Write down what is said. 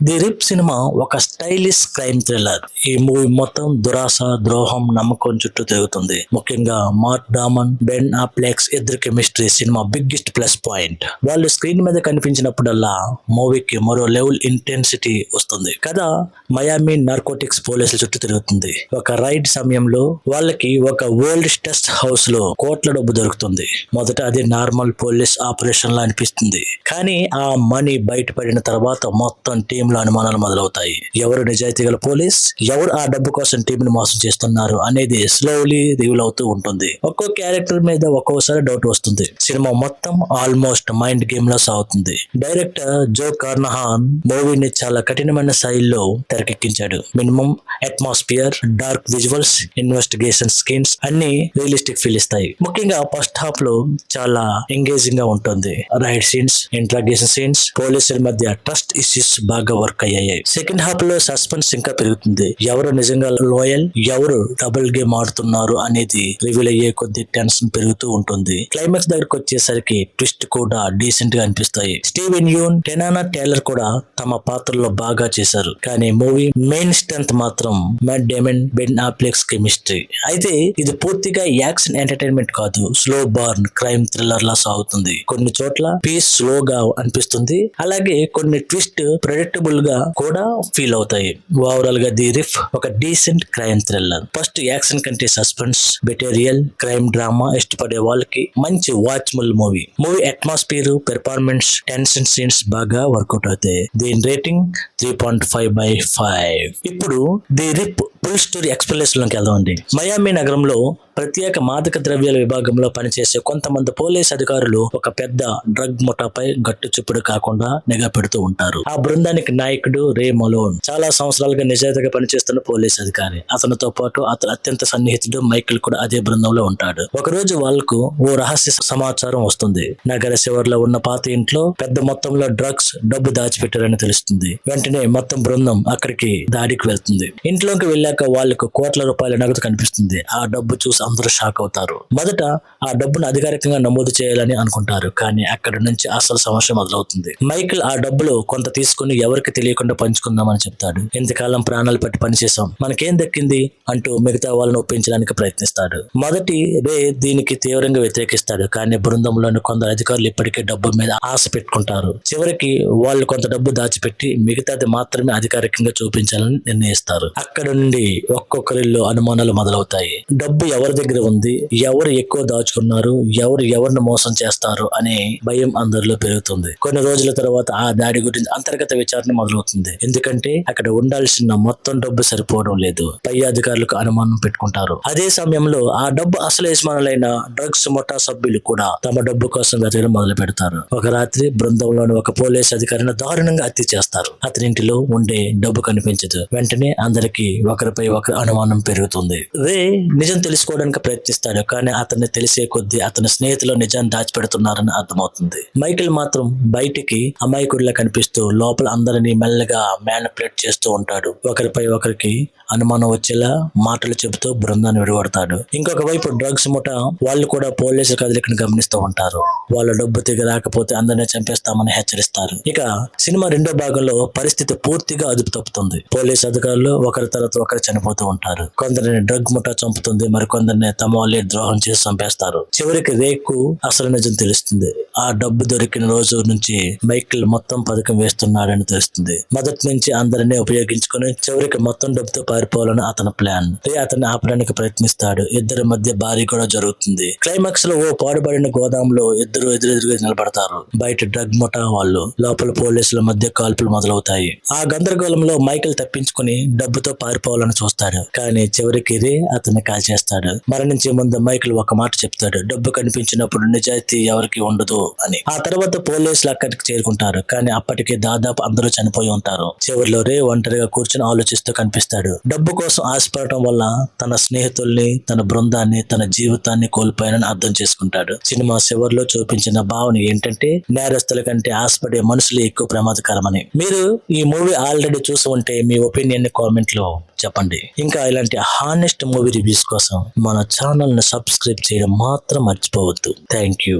The rip cinema ఒక stylish crime thriller. ఈ movie మొత్తం దురాశ, ద్రోహం, నమ్మకం చుట్టూ తిరుగుతుంది. ముఖ్యంగా మార్క్ డామన్, బెన్ అఫ్లెక్ ఇద్దరు chemistry cinema biggest plus point. వాళ్ళు స్క్రీన్ మీద కనిపించినప్పుడల్లా మూవీకి మరో లెవెల్ ఇంటెన్సిటీ వస్తుంది. కథ మయామి నార్కోటిక్స్ పోలీసుల చుట్టూ తిరుగుతుంది. ఒక రైడ్ సమయంలో వాళ్ళకి ఒక వరల్డ్ స్ట్రెస్ హౌస్ లో కోట్ల డబ్బు దొరుకుతుంది. మొదట అది నార్మల్ పోలీస్ ఆపరేషన్ లా అనిపిస్తుంది. కానీ ఆ మనీ బయటపడిన తర్వాత మొత్తం టీమ్ లో అనుమానాలు మొదలవుతాయి. ఎవరు నిజాయితీ గల పోలీస్, ఎవరు ఆ డబ్బు కోసం టీం ని మోసం చేస్తున్నారు అనేది స్లోలీ రివీల్ అవుతూ ఉంటుంది. ఒక్కో క్యారెక్టర్ మీద ఒక్కోసారి డౌట్ వస్తుంది. సినిమా మొత్తం ఆల్మోస్ట్ మైండ్ గేమ్ లో సాగుతుంది. డైరెక్టర్ జో కార్నహాన్ మూవీని చాలా కఠినమైన శైలిలో తెరకెక్కించాడు. Minimum atmosphere, dark visuals, investigation scenes అన్ని రియలిస్టిక్ ఫీల్ ఇస్తాయి. ముఖ్యంగా ఫస్ట్ హాఫ్ లో చాలా ఎంగేజింగ్ గా ఉంటుంది. రైడ్ సీన్స్, ఇంట్రాగేషన్ సీన్స్, పోలీసుల మధ్య ట్రస్ట్ ఇష్యూస్ బాగా వర్క్ అయ్యాయి. సెకండ్ హాఫ్ లో సస్పెన్స్ ఇంకా పెరుగుతుంది. ఎవరు నిజంగా లోయల్, ఎవరు డబుల్ గేమ్ ఆడుతున్నారు అనేది రివీల్ అయ్యే కొద్ది టెన్షన్ పెరుగుతూ ఉంటుంది. క్లైమాక్స్ దగ్గరకు వచ్చేసరికి ట్విస్ట్ కూడా డీసెంట్ గా అనిపిస్తాయి. స్టీవెన్ యూన్, టెనానా టేలర్ కూడా తమ పాత్రలో బాగా చేశారు. కానీ మూవీ మెయిన్ స్ట్రెంత్ మాత్రం mat Daemon, Ben Affleck chemistry. అయితే ఇది పూర్తిగా యాక్షన్ ఎంటర్టైన్మెంట్ కాదు, స్లో బర్న్ క్రైమ్ థ్రిల్లర్ లా సాగుతుంది. కొన్ని చోట్ల పీస్ స్లోగా అనిపిస్తుంది. అలాగే కొన్ని ట్విస్ట్ ప్రెడిక్టబుల్ గా కూడా ఫీల్ అవుతాయి. ఓవరాల్ గా ది రిప్ ఒక decent crime thriller. First action కంటే సస్పెన్స్, బెటేరియల్, క్రైమ్ డ్రామా ఇష్టపడే వాళ్ళకి మంచి watchable movie. Movie atmosphere, performance, tension scenes బాగా వర్కౌట్ అవుతాయి. దీని రేటింగ్ 3.5/5. ఇప్పుడు the Rip full story explanation లోకి వెళ్దామండి. మయామి నగరంలో ప్రత్యేక మాదక ద్రవ్యాల విభాగంలో పనిచేసే కొంతమంది పోలీస్ అధికారులు ఒక పెద్ద డ్రగ్ ముఠాపై గట్టు చూపుడు కాకుండా నిఘా పెడుతూ ఉంటారు. ఆ బృందానికి నాయకుడు రే మలోన్ చాలా సంవత్సరాలుగా నిజాయితీగా పనిచేస్తున్న పోలీస్ అధికారి. అతనితో పాటు అతని అత్యంత సన్నిహితుడు మైకిల్ కూడా అదే బృందంలో ఉంటాడు. ఒక రోజు వాళ్లకు ఓ రహస్య సమాచారం వస్తుంది. నగర శివర్లో ఉన్న పాత ఇంట్లో పెద్ద మొత్తంలో డ్రగ్స్, డబ్బు దాచిపెట్టారని తెలుస్తుంది. వెంటనే మొత్తం బృందం అక్కడికి దాడికి వెళ్తుంది. ఇంట్లోకి వెళ్ళాక వాళ్లకు కోట్ల రూపాయల నగదు కనిపిస్తుంది. ఆ డబ్బు చూసి అందరూ షాక్ అవుతారు. మొదట ఆ డబ్బును అధికారికంగా నమోదు చేయాలని అనుకుంటారు. కానీ అక్కడ నుంచి అసలు సమస్య మొదలవుతుంది. మైకిల్ ఆ డబ్బులు కొంత తీసుకుని ఎవరికి తెలియకుండా పంచుకుందామని చెప్తాడు. ఇంతకాలం ప్రాణాలు పట్టి పనిచేసాం, మనకేం దక్కింది అంటూ మిగతా వాళ్ళని ఒప్పించడానికి ప్రయత్నిస్తాడు. మొదటి రే దీనికి తీవ్రంగా వ్యతిరేకిస్తాడు. కానీ బృందంలోని కొందరు అధికారులు ఇప్పటికే డబ్బు మీద ఆశ పెట్టుకుంటారు. చివరికి వాళ్ళు కొంత డబ్బు దాచిపెట్టి మిగతాది మాత్రమే అధికారికంగా చూపించాలని నిర్ణయిస్తారు. అక్కడ నుండి ఒక్కొక్కరిలో అనుమానాలు మొదలవుతాయి. డబ్బు ఎవరి దగ్గర ఉంది, ఎవరు ఎక్కువ దాచుకున్నారు, ఎవరు ఎవరిని మోసం చేస్తారు అనే భయం అందరిలో పెరుగుతుంది. కొన్ని రోజుల తర్వాత ఆ దాడి గురించి అంతర్గత విచారణ మొదలవుతుంది. ఎందుకంటే అక్కడ ఉండాల్సిన మొత్తం డబ్బు సరిపోవడం లేదు. పై అధికారులకు అనుమానం పెట్టుకుంటారు. అదే సమయంలో ఆ డబ్బు అసలు యజమానులైన డ్రగ్స్ ముఠా సభ్యులు కూడా తమ డబ్బు కోసం వెతకడం మొదలు పెడతారు. ఒక రాత్రి బృందంలోని ఒక పోలీస్ అధికారిని దారుణంగా హత్య చేస్తారు. అతని ఇంటిలో ఉండే డబ్బు కనిపించదు. వెంటనే అందరికి ఒకరిపై ఒకరి అనుమానం పెరుగుతుంది. రే నిజం తెలుసుకోవడానికి ప్రయత్నిస్తాడు. కానీ అతన్ని తెలిసే కొద్దీ అతని స్నేహితులు నిజాన్ని దాచిపెడుతున్నారని అర్థమవుతుంది. మైకిల్ మాత్రం బయటికి అమాయకుడిలా కనిపిస్తూ లోపల అందరినీ మెల్లగా మ్యానిపులేట్ చేస్తూ ఉంటాడు. ఒకరిపై ఒకరికి అనుమానం వచ్చేలా మాటలు చెబుతూ బృందాన్ని విడగొడతాడు. ఇంకొక వైపు డ్రగ్స్ ముఠా వాళ్ళు కూడా పోలీసుల కదలికను గమనిస్తూ ఉంటారు. వాళ్ళ డబ్బు తిరిగి రాకపోతే అందరినీ చంపేస్తామని హెచ్చరిస్తారు. ఇక సినిమా రెండో భాగంలో పరిస్థితి పూర్తిగా అదుపు తప్పుతుంది. పోలీసు అధికారులు ఒకరి తర్వాత ఒకరు చనిపోతూ ఉంటారు. కొందరిని డ్రగ్ ముఠా చంపుతుంది, మరికొందరిని తమ వాళ్ళే ద్రోహం చేసి చంపేస్తారు. చివరికి రేకు అసలు నిజం తెలుస్తుంది. ఆ డబ్బు దొరికిన రోజు నుంచి మైకిల్ మొత్తం పథకం వేస్తున్నాడని తెలుస్తుంది. మొదటి నుంచి అందరినీ ఉపయోగించుకుని చివరికి మొత్తం డబ్బుతో పారిపోవాలని అతని ప్లాన్. రే అతన్ని ఆపడానికి ప్రయత్నిస్తాడు. ఇద్దరి మధ్య భారీ కూడా జరుగుతుంది. క్లైమాక్స్ లో ఓ పాడుబడిన గోదాంలో ఇద్దరు ఎదురెదురుగా నిలబడతారు. బయట డ్రగ్ ముఠా వాళ్ళు, లోపల పోలీసుల మధ్య కాల్పులు మొదలవుతాయి. ఆ గందరగోళంలో మైకిల్ తప్పించుకుని డబ్బుతో పారిపోవాలని చూస్తాడు. కానీ చివరికి రే అతన్ని కాల్చేస్తాడు. మరణించే ముందు మైకిల్ ఒక మాట చెప్తాడు, డబ్బు కనిపించినప్పుడు నిజాయితీ ఎవరికి ఉండదు అని. ఆ తర్వాత పోలీసులు అక్కడికి చేరుకుంటారు. కానీ అప్పటికే దాదాపు అందరూ చనిపోయి ఉంటారు. చివరిలో రే ఒంటరిగా కూర్చొని ఆలోచిస్తూ కనిపిస్తాడు. డబ్బు కోసం ఆశపడటం వల్ల తన స్నేహితుల్ని, తన బృందాన్ని, తన జీవితాన్ని కోల్పోయానని అర్థం చేసుకుంటాడు. సినిమా చివరిలో చూపించిన భావన ఏంటంటే నేరస్తుల కంటే ఆశపడే మనుషులు ఎక్కువ ప్రమాదకరమని. మీరు ఈ మూవీ ఆల్రెడీ చూసి ఉంటే మీ ఒపీనియన్ ని కామెంట్ లో చెప్పండి. ఇంకా ఇలాంటి హానెస్ట్ మూవీ రివ్యూస్ కోసం మన ఛానల్ ను సబ్స్క్రైబ్ చేయడం మాత్రం మర్చిపోవద్దు. Thank you.